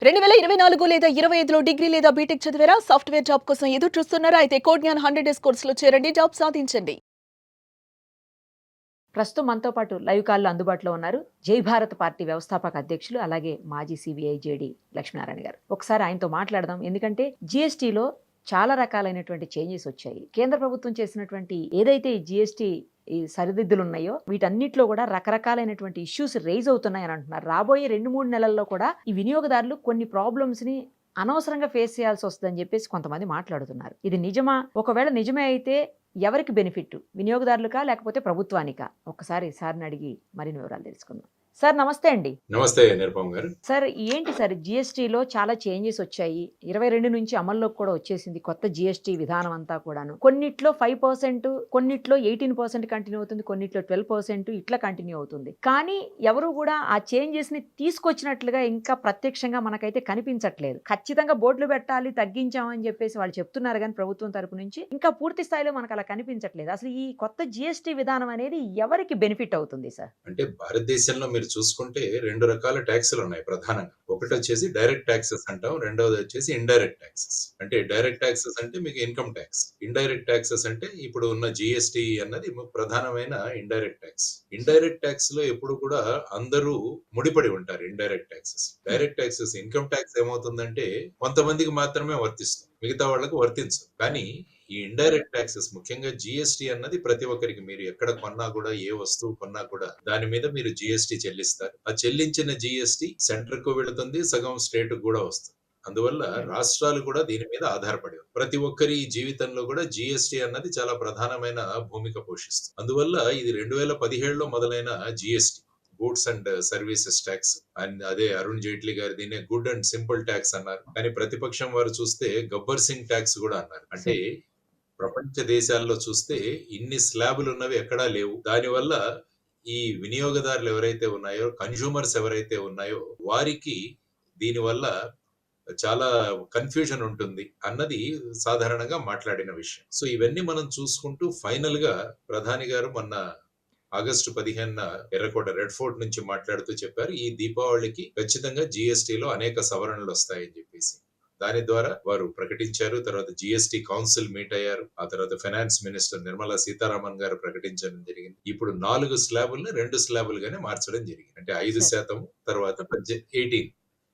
2024 లేదా 25లో డిగ్రీ లేదా బీటెక్ చదివారా? సాఫ్ట్‌వేర్ జాబ్ కోసం ఎదురు చూస్తున్నారా? అయితే కోడ్‌జ్ఞాన్ 100 డేస్ కోర్సులో చేరండి. జాబ్ సాధించండి. ప్రస్తుతం మనతో పాటు లైవ్ కాల్‌లో అందుబాటులో ఉన్నారు. జై భారత్ పార్టీ వ్యవస్థాపక అధ్యక్షులు, అలాగే మాజీ సీబీఐ జేడీ లక్ష్మీనారాయణ గారు. ఒకసారి ఆయనతో మాట్లాడదాం. ఎందుకంటే జీఎస్టీలో చాలా రకాలైనటువంటి చేంజెస్ వచ్చాయి. కేంద్ర ప్రభుత్వం చేసినటువంటి ఏదైతే ఈ జీఎస్టీ ఈ సరిదిద్దులున్నాయో వీటన్నిటిలో కూడా రకరకాలైనటువంటి ఇష్యూస్ రైజ్ అవుతున్నాయని అంటున్నారు. రాబోయే 2, 3 నెలల్లో కూడా ఈ వినియోగదారులు కొన్ని ప్రాబ్లమ్స్‌ని అనవసరంగా ఫేస్ చేయాల్సి వస్తుందని చెప్పేసి కొంతమంది మాట్లాడుతున్నారు. ఇది నిజమా? ఒకవేళ నిజమే అయితే ఎవరికి బెనిఫిట్? వినియోగదారులకా? లేకపోతే ప్రభుత్వానికా? ఒక్కసారి సార్‌ని అడిగి మరిన్ని వివరాలు తెలుసుకుందాం. సార్ నమస్తే అండి. నమస్తే నిరుపమ్ గారు. సార్ ఏంటి సార్ జీఎస్టీలో చాలా చేంజెస్ వచ్చాయి. 22 నుంచి అమల్లోకి కూడా వచ్చేసింది కొత్త జీఎస్టీ విధానం అంతా కూడాను. కొన్నిట్లో 5%, కొన్నిట్లో 18% కంటిన్యూ అవుతుంది. కొన్నిట్లో 12% ఇట్లా కంటిన్యూ అవుతుంది. కానీ ఎవరు కూడా ఆ చేంజెస్‌ని తీసుకొచ్చినట్లుగా ఇంకా ప్రత్యక్షంగా మనకైతే కనిపించట్లేదు. ఖచ్చితంగా బోర్డులు పెట్టాలి, తగ్గించామని చెప్పేసి వాళ్ళు చెప్తున్నారు గానీ ప్రభుత్వం తరపు నుంచి ఇంకా పూర్తి స్థాయిలో మనకు అలా కనిపించట్లేదు. అసలు ఈ కొత్త జీఎస్టీ విధానం అనేది ఎవరికి బెనిఫిట్ అవుతుంది సార్? అంటే భారతదేశంలో మీరు చూసుకుంటే 2 రకాల ట్యాక్స్‌లు ఉన్నాయి ప్రధానంగా. ఒకటొచ్చేసి డైరెక్ట్ టాక్సెస్ అంటాం. రెండోది వచ్చేసి ఇండైరెక్ట్ టాక్సెస్. అంటే డైరెక్ట్ టాక్సెస్ అంటే మీకు ఇన్‌కమ్ టాక్స్. ఇండైరెక్ట్ టాక్సెస్ అంటే ఇప్పుడు ఉన్న జీఎస్టీ అన్నది ప్రధానమైన ఇండైరెక్ట్ టాక్స్. ఇండైరెక్ట్ టాక్స్‌లో ఎప్పుడు కూడా అందరూ ముడిపడి ఉంటారు indirect taxes. Direct taxes income tax ఏమవుతుందంటే కొంతమందికి మాత్రమే వర్తిస్తుంది. మిగతా వాళ్ళకి వర్తించదు. కానీ ఈ ఇండైరెక్ట్ టాక్సెస్ ముఖ్యంగా జీఎస్టీ అన్నది ప్రతి ఒక్కరికి మీరు ఎక్కడ కొన్నా కూడా ఏ వస్తువు కొన్నా కూడా దాని మీద మీరు జీఎస్టీ చెల్లిస్తారు. ఆ చెల్లించిన జీఎస్టీ సెంటర్ కు వెళుతుంది, సగం స్టేట్ కూడా వస్తుంది. అందువల్ల రాష్ట్రాలు కూడా దీని మీద ఆధారపడి ఉంది. ప్రతి ఒక్కరి జీవితంలో కూడా జీఎస్టీ అన్నది చాలా ప్రధానమైన భూమిక పోషిస్తుంది. అందువల్ల ఇది 2017లో మొదలైన GST goods and services tax and అదే అరుణ్ జైట్లీ గారు దీన్ని గుడ్ అండ్ సింపుల్ ట్యాక్స్ అన్నారు. కానీ ప్రతిపక్షం వారు చూస్తే గబ్బర్ సింగ్ ట్యాక్స్ కూడా అన్నారు. అంటే ప్రపంచ దేశాల్లో చూస్తే ఇన్ని స్లాబులు ఉన్నవి ఎక్కడా లేవు. దానివల్ల ఈ వినియోగదారులు ఎవరైతే ఉన్నాయో, కన్స్యూమర్స్ ఎవరైతే ఉన్నాయో వారికి దీనివల్ల చాలా కన్ఫ్యూజన్ ఉంటుంది అన్నది సాధారణంగా మాట్లాడిన విషయం. సో ఇవన్నీ మనం చూసుకుంటూ ఫైనల్ గా ప్రధాని గారు మొన్న ఆగస్టు 15న ఎర్రకోట రెడ్ ఫోర్ట్ నుంచి మాట్లాడుతూ చెప్పారు ఈ దీపావళికి ఖచ్చితంగా జీఎస్టీలో అనేక సవరణలు వస్తాయని చెప్పేసి. దాని ద్వారా వారు ప్రకటించారు. తర్వాత జిఎస్టీ కౌన్సిల్ మీట్ అయ్యారు. ఆ తర్వాత ఫైనాన్స్ మినిస్టర్ నిర్మలా సీతారామన్ గారు ప్రకటించడం జరిగింది. ఇప్పుడు 4 స్లాబుల్ని 2 స్లాబులుగానే మార్చడం జరిగింది. అంటే 5% తర్వాత 18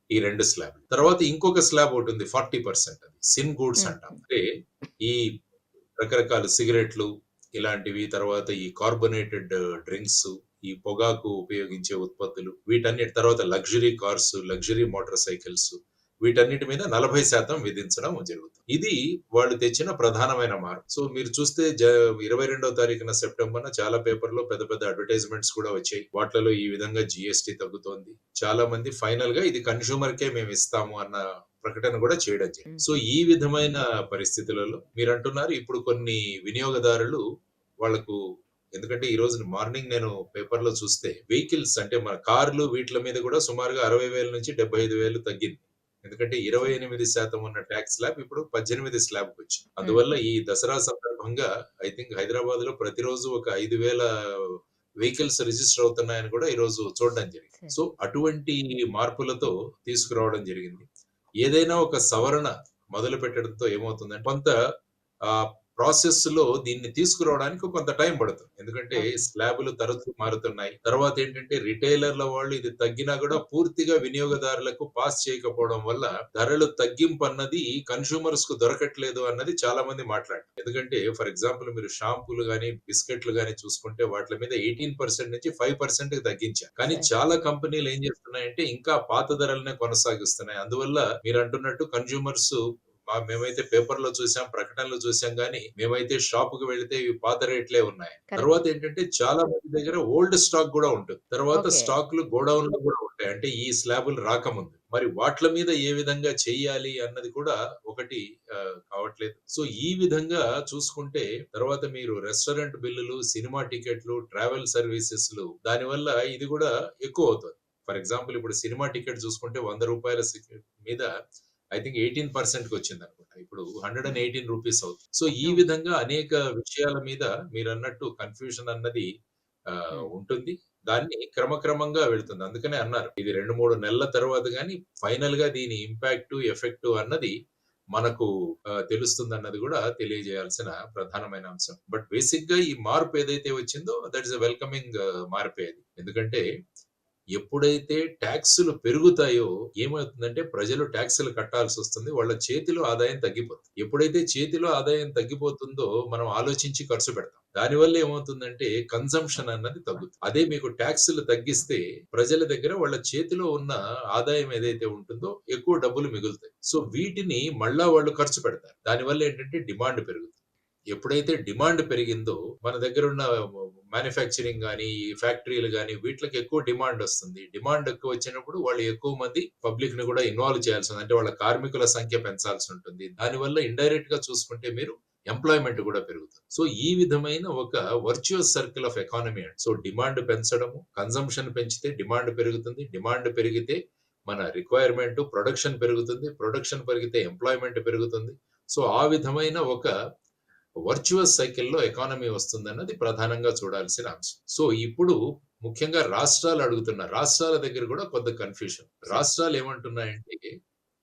ఈ 2 స్లాబ్. తర్వాత ఇంకొక స్లాబ్ ఒకటి ఉంది 40%. అది సిన్ గూడ్స్ అంటాం. అంటే ఈ రకరకాల సిగరెట్లు ఇలాంటివి, తర్వాత ఈ కార్బొనేటెడ్ డ్రింక్స్, ఈ పొగాకు ఉపయోగించే ఉత్పత్తులు, వీటన్నిటి తర్వాత luxury cars, luxury motor cycles, వీటన్నిటి మీద 40% విధించడం జరుగుతుంది. ఇది వాళ్ళు తెచ్చిన ప్రధానమైన మార్పు. సో మీరు చూస్తే 22వ తారీఖున సెప్టెంబర్న చాలా పేపర్లో పెద్ద పెద్ద అడ్వర్టైజ్మెంట్స్ కూడా వచ్చాయి. వాటిలో ఈ విధంగా జిఎస్టీ తగ్గుతోంది. చాలా మంది ఫైనల్ గా ఇది కన్స్యూమర్ కే మేము ఇస్తాము అన్న ప్రకటన కూడా చేయడం జరిగింది. సో ఈ విధమైన పరిస్థితులలో మీరు అంటున్నారు ఇప్పుడు కొన్ని వినియోగదారులు వాళ్ళకు, ఎందుకంటే ఈ రోజు మార్నింగ్ నేను పేపర్ లో చూస్తే వెహికల్స్ అంటే మన కార్లు వీటి మీద కూడా సుమారుగా 60,000 నుంచి 75,000 తగ్గింది. ఎందుకంటే 28% ఉన్న ట్యాక్స్ స్లాబ్ ఇప్పుడు 18 స్లాబ్ వచ్చింది. అందువల్ల ఈ దసరా సందర్భంగా ఐ థింక్ హైదరాబాద్ లో ప్రతిరోజు ఒక 5,000 వెహికల్స్ రిజిస్టర్ అవుతున్నాయని కూడా ఈ రోజు చూడడం జరిగింది. సో అటువంటి మార్పులతో తీసుకురావడం జరిగింది. ఏదైనా ఒక సవరణ మొదలు పెట్టడంతో ఏమవుతుందంటే కొంత ప్రాసెస్ లో దీన్ని తీసుకురావడానికి కొంత టైం పడుతుంది. ఎందుకంటే స్లాబులు తరచూ మారుతున్నాయి. తర్వాత ఏంటంటే రిటైలర్ల వాళ్ళు ఇది తగ్గినా కూడా పూర్తిగా వినియోగదారులకు పాస్ చేయకపోవడం వల్ల ధరలు తగ్గింపు అన్నది కన్స్యూమర్స్ కు దొరకట్లేదు అన్నది చాలా మంది మాట్లాడారు. ఎందుకంటే ఫర్ ఎగ్జాంపుల్ మీరు షాంపూలు గానీ బిస్కెట్లు గానీ చూసుకుంటే వాటి మీద 18% నుంచి 5% తగ్గించారు. కానీ చాలా కంపెనీలు ఏం చేస్తున్నాయంటే ఇంకా పాత ధరలనే కొనసాగిస్తున్నాయి. అందువల్ల మీరు అంటున్నట్టు కన్స్యూమర్స్ మేమైతే పేపర్ లో చూసాం, ప్రకటనలు చూసాం గానీ మేమైతే షాప్ కు వెళితే ఇవి పాత రేట్లే ఉన్నాయి. తర్వాత ఏంటంటే చాలా మంది దగ్గర ఓల్డ్ స్టాక్ కూడా ఉంటుంది. తర్వాత స్టాక్లు గోడౌన్ లో కూడా ఉంటాయి. అంటే ఈ స్లాబులు రాకముందు మరి వాట్ల మీద ఏ విధంగా చెయ్యాలి అన్నది కూడా ఒకటి కావట్లేదు. సో ఈ విధంగా చూసుకుంటే తర్వాత మీరు రెస్టారెంట్ బిల్లులు, సినిమా టికెట్లు, ట్రావెల్ సర్వీసెస్ దానివల్ల ఇది కూడా ఎక్కువ అవుతుంది. ఫర్ ఎగ్జాంపుల్ ఇప్పుడు సినిమా టికెట్ చూసుకుంటే ₹100 మీద ఐ థింక్ 18% వచ్చింది అనుకుంటా. ఇప్పుడు ₹118 అవుతుంది. సో ఈ విధంగా అనేక విషయాల మీద మీరన్నట్టు కన్ఫ్యూజన్ అన్నది ఉంటుంది. దాన్ని క్రమక్రమంగా వెళ్తుంది. అందుకనే అన్నారు. ఇది 2, 3 నెలల తర్వాత గాని ఫైనల్‌గా దీని ఇంపాక్టు, ఎఫెక్టు అన్నది మనకు తెలుస్తుందన్నది గూడా తెలియజేయాల్సిన ప్రధానమైన అంశం. బట్ బేసిక్‌గా ఈ మార్పు ఏదైతే వచ్చిందో దట్ ఈస్ ఎ వెల్కమింగ్ మార్పే అది. ఎందుకంటే ఎప్పుడైతే టాక్సులు పెరుగుతాయో ఏమవుతుందంటే ప్రజలు టాక్సులు కట్టాల్సొస్తుంది. వాళ్ళ చేతిలో ఆదాయం తగ్గిపోతుంది. ఎప్పుడైతే చేతిలో ఆదాయం తగ్గిపోతుందో మనం ఆలోచించి ఖర్చు పెడతాం. దానివల్ల ఏమవుతుందంటే కన్సంప్షన్ అన్నది తగ్గుతుంది. అదే మీకు టాక్సులు తగ్గిస్తే ప్రజల దగ్గర వాళ్ళ చేతిలో ఉన్న ఆదాయం ఏదైతే ఉంటుందో ఎక్కువ డబ్బులు మిగులుతాయి. సో వీటిని మళ్ళా వాళ్ళు ఖర్చు పెడతారు. దానివల్ల ఏంటంటే డిమాండ్ పెరుగుతుంది. ఎప్పుడైతే డిమాండ్ పెరిగిందో మన దగ్గరున్న మ్యానుఫ్యాక్చరింగ్ గాని, ఫ్యాక్టరీలు గాని వీట్లకి ఎక్కువ డిమాండ్ వస్తుంది. డిమాండ్ ఎక్కువ వచ్చినప్పుడు వాళ్ళు ఎక్కువ మంది పబ్లిక్‌ని కూడా ఇన్వాల్వ్ చేయాల్సింది. అంటే వాళ్ళ కార్మికుల సంఖ్య పెంచాల్సి ఉంటుంది. దానివల్ల ఇండైరెక్ట్‌గా చూసుకుంటే మీరు ఎంప్లాయ్‌మెంట్ కూడా పెరుగుతుంది. సో ఈ విధమైన ఒక వర్చువస్ సర్కిల్ ఆఫ్ ఎకానమీ అండి. సో డిమాండ్ పెంచడము, కన్సంప్షన్ పెంచితే డిమాండ్ పెరుగుతుంది. డిమాండ్ పెరిగితే మన రిక్వైర్మెంట్, ప్రొడక్షన్ పెరుగుతుంది. ప్రొడక్షన్ పెరిగితే ఎంప్లాయ్‌మెంట్ పెరుగుతుంది. సో ఆ విధమైన ఒక వర్చువస్ సైకిల్‌లో ఎకానమీ వస్తుందన్నది ప్రధానంగా చూడాల్సిన అంశం. సో ఇప్పుడు ముఖ్యంగా రాష్ట్రాలు అడుగుతున్నారు. రాష్ట్రాల దగ్గర కూడా కొంత కన్‌ఫ్యూషన్. రాష్ట్రాలు ఏమంటున్నాయంటే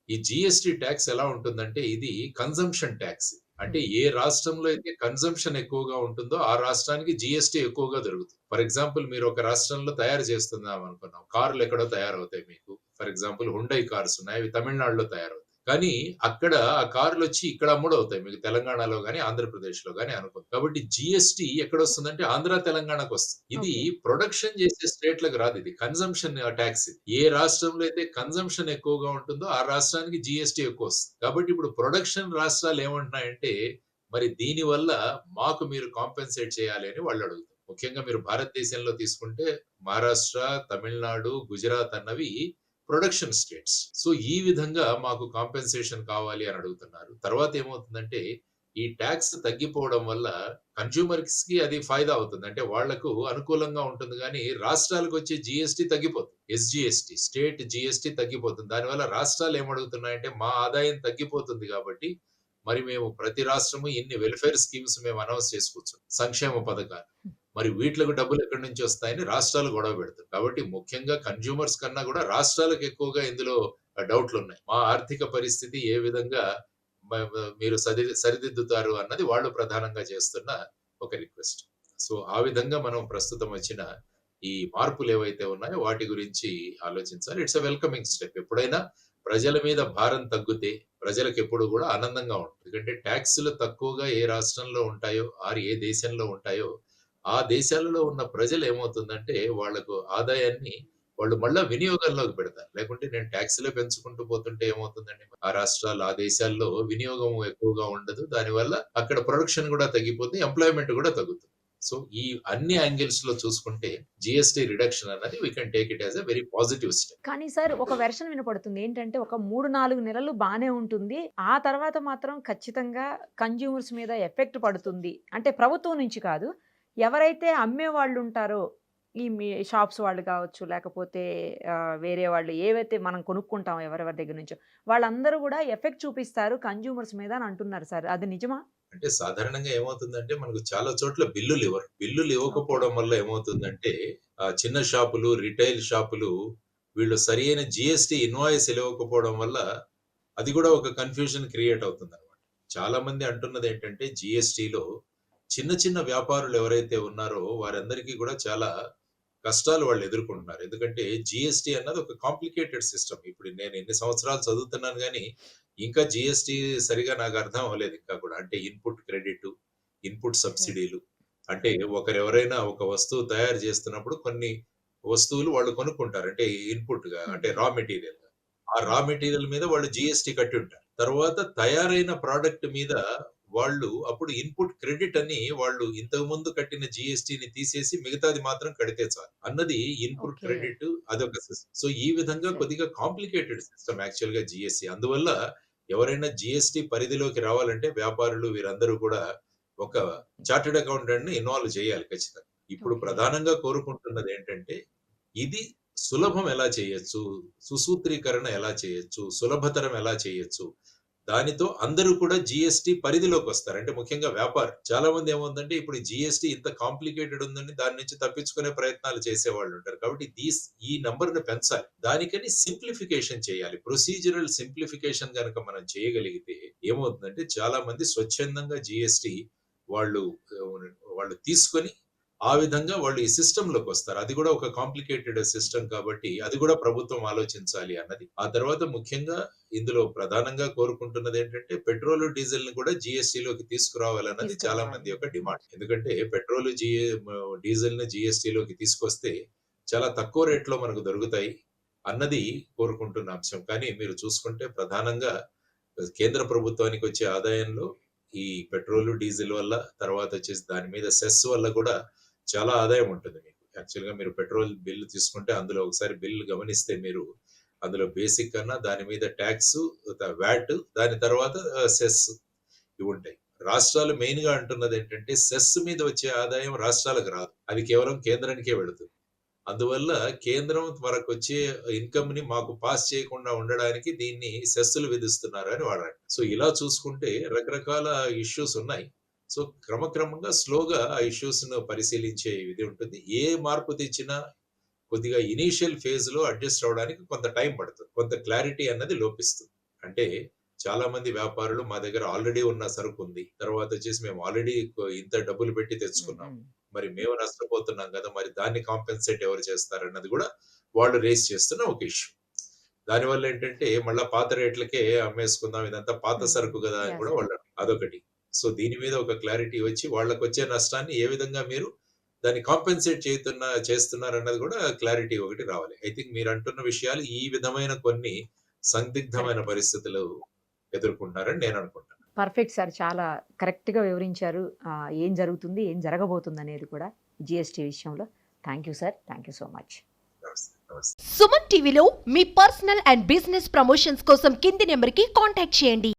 ఈ జీఎస్టీ టాక్స్ ఎలా ఉంటుందంటే ఇది కన్సంప్షన్ టాక్స్. అంటే ఏ రాష్ట్రంలో అయితే కన్సంప్షన్ ఎక్కువగా ఉంటుందో ఆ రాష్ట్రానికి జీఎస్టీ ఎక్కువగా దొరుకుతుంది. ఫర్ ఎగ్జాంపుల్ మీరు ఒక రాష్ట్రంలో తయారు చేస్తున్నాం అనుకున్నాం. కార్లు ఎక్కడో తయారవుతాయి మీకు. ఫర్ ఎగ్జాంపుల్ హుండై కార్స్ ఉన్నాయి. అవి తమిళనాడులో తయారవుతాయి. కానీ అక్కడ ఆ కార్లొచ్చి ఇక్కడ అమ్ముడవుతాయి. మీకు తెలంగాణలో గాని, ఆంధ్రప్రదేశ్‌లో గాని అనుకోండి. కాబట్టి జీఎస్టీ ఎక్కడొస్తుందంటే ఆంధ్ర, తెలంగాణకొస్తుంది. ఇది ఓకే. ప్రొడక్షన్ చేసే స్టేట్‌లకు రాదు ఇది. కన్సంప్షన్ టాక్స్ ఇది. ఏ రాష్ట్రంలో అయితే కన్సంప్షన్ ఎక్కువగా ఉంటుందో ఆ రాష్ట్రానికి జీఎస్టీ ఎక్కువొస్తుంది. కాబట్టి ఇప్పుడు ప్రొడక్షన్ రాష్ట్రాలు ఏమంటున్నాయంటే మరి దీనివల్ల మాకు మీరు కాంపెన్సేట్ చేయాలి అని వాళ్ళు అడుగుతారు. ముఖ్యంగా మీరు భారతదేశంలో తీసుకుంటే మహారాష్ట్ర, తమిళనాడు, గుజరాత్ అన్నవి ప్రొడక్షన్ స్టేట్స్. సో ఈ విధంగా మాకు కాంపెన్సేషన్ కావాలి అని అడుగుతున్నారు. తర్వాత ఏమవుతుందంటే ఈ టాక్స్ తగ్గిపోవడం వల్ల కన్స్యూమర్స్‌కి అది ఫాయిదా అవుతుంది. అంటే వాళ్లకు అనుకూలంగా ఉంటుంది గానీ రాష్ట్రాలకు వచ్చే జీఎస్టీ తగ్గిపోతుంది. ఎస్‌జీఎస్టీ స్టేట్ జీఎస్టీ తగ్గిపోతుంది. దానివల్ల రాష్ట్రాలు ఏమడుగుతున్నాయంటే మా ఆదాయం తగ్గిపోతుంది కాబట్టి మరి మేము ప్రతి రాష్ట్రము ఇన్ని వెల్‌ఫేర్ స్కీమ్స్ మేము అనౌన్స్ చేసుకోవచ్చు. సంక్షేమ పథకాలు. మరి వీట్లకు డబ్బులు ఎక్కడి నుంచి వస్తాయని రాష్ట్రాలు గొడవ పెడుతున్నాయి. కాబట్టి ముఖ్యంగా కన్స్యూమర్స్ కన్నా కూడా రాష్ట్రాలకు ఎక్కువగా ఇందులో డౌట్లున్నాయి. మా ఆర్థిక పరిస్థితి ఏ విధంగా మీరు సరిదిద్దుతారు అన్నది వాళ్ళు ప్రధానంగా చేస్తున్న ఒక రిక్వెస్ట్. సో ఆ విధంగా మనం ప్రస్తుతం వచ్చిన ఈ మార్పులు ఏవైతే ఉన్నాయో వాటి గురించి ఆలోచించాలి. It's a welcoming step. ఎప్పుడైనా ప్రజల మీద భారం తగ్గితే ప్రజలకెప్పుడు కూడా ఆనందంగా ఉంటుంది. ఎందుకంటే టాక్స్‌లు తక్కువగా ఏ రాష్ట్రంలో ఉంటాయో, ఆర్ ఏ దేశంలో ఉంటాయో ఆ దేశాలలో ఉన్న ప్రజలు ఏమవుతుందంటే వాళ్ళకు ఆదాయాన్ని వాళ్ళు మళ్ళా వినియోగంలోకి పెడతారు. లేకుంటే నేను టాక్స్‌లే పెంచుకుంటూ పోతుంటే ఏమవుతుందండి? ఆ రాష్ట్రాలు, ఆ దేశాల్లో వినియోగం ఎక్కువగా ఉండదు. దానివల్ల అక్కడ ప్రొడక్షన్ కూడా తగ్గిపోతుంది. ఎంప్లాయ్‌మెంట్ కూడా తగ్గుతుంది. సో ఈ అన్ని యాంగిల్స్‌లో చూసుకుంటే జీఎస్టీ రిడక్షన్ అన్నది we can take it as a very positive step. కానీ సార్ ఒక వెర్షన్ వినపడుతుంది. ఏంటంటే ఒక 3, 4 నెలలు బానే ఉంటుంది. ఆ తర్వాత మాత్రం ఖచ్చితంగా కన్స్యూమర్స్ మీద ఎఫెక్ట్ పడుతుంది. అంటే ప్రభుత్వం నుంచి కాదు. ఎవరైతే అమ్మేవాళ్ళుంటారో ఈ షాప్స్ వాళ్ళు కావచ్చు, లేకపోతే వేరే వాళ్ళు ఏవైతే మనం కొనుక్కుంటామో ఎవరెవరి దగ్గర నుంచో, వాళ్ళందరూ గూడా ఎఫెక్ట్ చూపిస్తారు కన్స్యూమర్స్ మీద అని అంటున్నారు సార్. అది నిజమా? అంటే సాధారణంగా ఏమవుతుందంటే మనకు చాలా చోట్ల బిల్లులు ఇవ్వరు. బిల్లులు ఓకే. ఇవ్వకపోవడం వల్ల ఏమవుతుందంటే చిన్న షాపులు, రిటైల్ షాపులు వీళ్ళు సరియైన జీఎస్టీ ఇన్వాయిస్ ఇవ్వకపోవడం వల్ల అది కూడా ఒక కన్‌ఫ్యూజన్ క్రియేట్ అవుతుందన్నమాట. చాలా మంది అంటున్నదేంటంటే జీఎస్టీలో చిన్న చిన్న వ్యాపారులు ఎవరైతే ఉన్నారో వారందరికీ కూడా చాలా కష్టాలు వాళ్ళు ఎదుర్కొంటున్నారు. ఎందుకంటే జీఎస్టీ అన్నది ఒక కాంప్లికేటెడ్ సిస్టమ్. ఇప్పుడు నేను ఎన్ని సంవత్సరాలు చదువుతున్నాను గానీ ఇంకా జీఎస్టీ సరిగా నాకు అర్థం అవ్వలేదు ఇంకా కూడా. అంటే ఇన్‌పుట్ క్రెడిట్, ఇన్‌పుట్ ఓకే. సబ్సిడీలు. అంటే ఒకరెవరైనా ఒక వస్తువు తయారు చేస్తున్నప్పుడు కొన్ని వస్తువులు వాళ్ళు కొనుక్కుంటారు. అంటే ఇన్‌పుట్‌గా అంటే రా మెటీరియల్‌గా. ఆ రా మెటీరియల్ మీద వాళ్ళు జీఎస్టీ కట్టి ఉంటారు. తర్వాత తయారైన ప్రొడక్ట్ మీద వాళ్ళు అప్పుడు ఇన్‌పుట్ క్రెడిట్ అని వాళ్ళు ఇంతకుముందు కట్టిన జీఎస్టీని తీసేసి మిగతాది మాత్రం కడితే చాలు అన్నది ఇన్‌పుట్ ఓకే. క్రెడిట్ అదొక సిస్టమ్. సో ఈ విధంగా సరే. కొద్దిగా కాంప్లికేటెడ్ సిస్టమ్ యాక్చువల్‌గా జీఎస్టీ. అందువల్ల ఎవరైనా జీఎస్టీ పరిధిలోకి రావాలంటే వ్యాపారులు వీరందరూ కూడా ఒక చార్టర్డ్ అకౌంటెంట్‌ని ఇన్వాల్వ్ చేయాలి ఖచ్చితంగా. ఇప్పుడు ఓకే. ప్రధానంగా కోరుకుంటున్నదేంటంటే ఇది సులభం ఎలా చేయొచ్చు? సుసూత్రీకరణ ఎలా చేయొచ్చు? సులభతరం ఎలా చేయొచ్చు? దానితో అందరూ కూడా జీఎస్టీ పరిధిలోకి వస్తారు. అంటే ముఖ్యంగా వ్యాపారం. చాలా మంది ఏమవుతుందంటే ఇప్పుడు జీఎస్టీ ఇంత కాంప్లికేటెడ్ ఉందని దాని నుంచి తప్పించుకునే ప్రయత్నాలు చేసేవాళ్ళు ఉంటారు. కాబట్టి ఈ నంబర్‌ని పెంచాలి. దానికని సింప్లిఫికేషన్ చేయాలి. ప్రొసీజరల్ సింప్లిఫికేషన్ గనక మనం చేయగలిగితే ఏమవుతుందంటే చాలా మంది స్వచ్ఛందంగా జీఎస్టీ వాళ్ళు వాళ్ళు తీసుకొని ఆ విధంగా వాళ్ళు ఈ సిస్టమ్‌లోకి వస్తారు. అది కూడా ఒక కాంప్లికేటెడ్ సిస్టమ్ కాబట్టి అది కూడా ప్రభుత్వం ఆలోచించాలి అన్నది. ఆ తర్వాత ముఖ్యంగా ఇందులో ప్రధానంగా కోరుకుంటున్నది ఏంటంటే పెట్రోల్, డీజిల్‌ని కూడా జీఎస్టీలోకి తీసుకురావాలన్నది చాలా మంది యొక్క డిమాండ్. ఎందుకంటే పెట్రోల్, డీజిల్‌ని జీఎస్టీలోకి తీసుకొస్తే చాలా తక్కువ రేట్‌లో మనకు దొరుకుతాయి అన్నది కోరుకుంటున్న అంశం. కానీ మీరు చూసుకుంటే ప్రధానంగా కేంద్ర ప్రభుత్వానికి వచ్చే ఆదాయంలో ఈ పెట్రోల్, డీజిల్ వల్ల తర్వాత వచ్చేసి దాని మీద సెస్ వల్ల కూడా చాలా ఆదాయం ఉంటుంది మీకు. యాక్చువల్‌గా మీరు పెట్రోల్ బిల్ తీసుకుంటే అందులో ఒకసారి బిల్ గమనిస్తే మీరు అందులో బేసిక్ కన్నా దాని మీద టాక్స్, వ్యాట్ దాని తర్వాత సెస్ ఇవి ఉంటాయి. రాష్ట్రాలు మెయిన్‌గా అంటున్నది ఏంటంటే సెస్ మీద వచ్చే ఆదాయం రాష్ట్రాలకు రాదు. అది కేవలం కేంద్రానికే వెళుతుంది. అందువల్ల కేంద్రం మనకొచ్చే ఇన్‌కమ్‌ని మాకు పాస్ చేయకుండా ఉండడానికి దీన్ని సెస్సులు విధిస్తున్నారు అని వాడారు. సో, ఇలా చూసుకుంటే రకరకాల ఇష్యూస్ ఉన్నాయి. సో, క్రమక్రమంగా స్లోగా ఆ ఇష్యూస్‌ను పరిశీలించే ఇది ఉంటుంది. ఏ మార్పు తెచ్చినా కొద్దిగా ఇనీషియల్ ఫేజ్‌లో అడ్జస్ట్ అవ్వడానికి కొంత టైం పడుతుంది. కొంత క్లారిటీ అన్నది లోపిస్తుంది. అంటే చాలా మంది వ్యాపారులు మా దగ్గర ఆల్రెడీ ఉన్న సరుకుంది. తర్వాత వచ్చేసి మేము ఆల్రెడీ ఇంత డబ్బులు పెట్టి తెచ్చుకున్నాం. మరి మేము నష్టపోతున్నాం కదా! మరి దాన్ని కాంపెన్సేట్ ఎవరు చేస్తారన్నది కూడా వాళ్ళు రైజ్ చేస్తున్న ఒక ఇష్యూ. దానివల్ల ఏంటంటే మళ్ళా పాత రేట్లకే అమ్మేసుకుందాం ఇదంతా పాత సరుకు కదా అని కూడా వాళ్ళు అదొకటి. సో, దీని మీద ఒక క్లారిటీ వచ్చి వాళ్ళకొచ్చే నష్టాన్ని ఏ విధంగా మీరు దాన్ని కాంపెన్సేట్ చేస్తున్నారన్నది కూడా క్లారిటీ ఒకటి రావాలి. ఐ థింక్ మీరు అంటున్న విషయాలు ఈ విధమైన కొన్ని సందిగ్ధమైన పరిస్థితులు ఎదుర్కొంటున్నారని నేను అనుకుంటున్నాను. Perfect sir. చాలా కరెక్ట్‌గా వివరించారు. ఏం జరుగుతుంది, ఏం జరగబోతుందనేది కూడా జీఎస్టీ విషయంలో. Thank you sir. Thank you so much. నమస్తే. నమస్తే. సుమన్ టీవీలో మీ పర్సనల్ అండ్ బిజినెస్ ప్రమోషన్స్ కోసం కింది నెంబర్కి కాంటాక్ట్ చేయండి.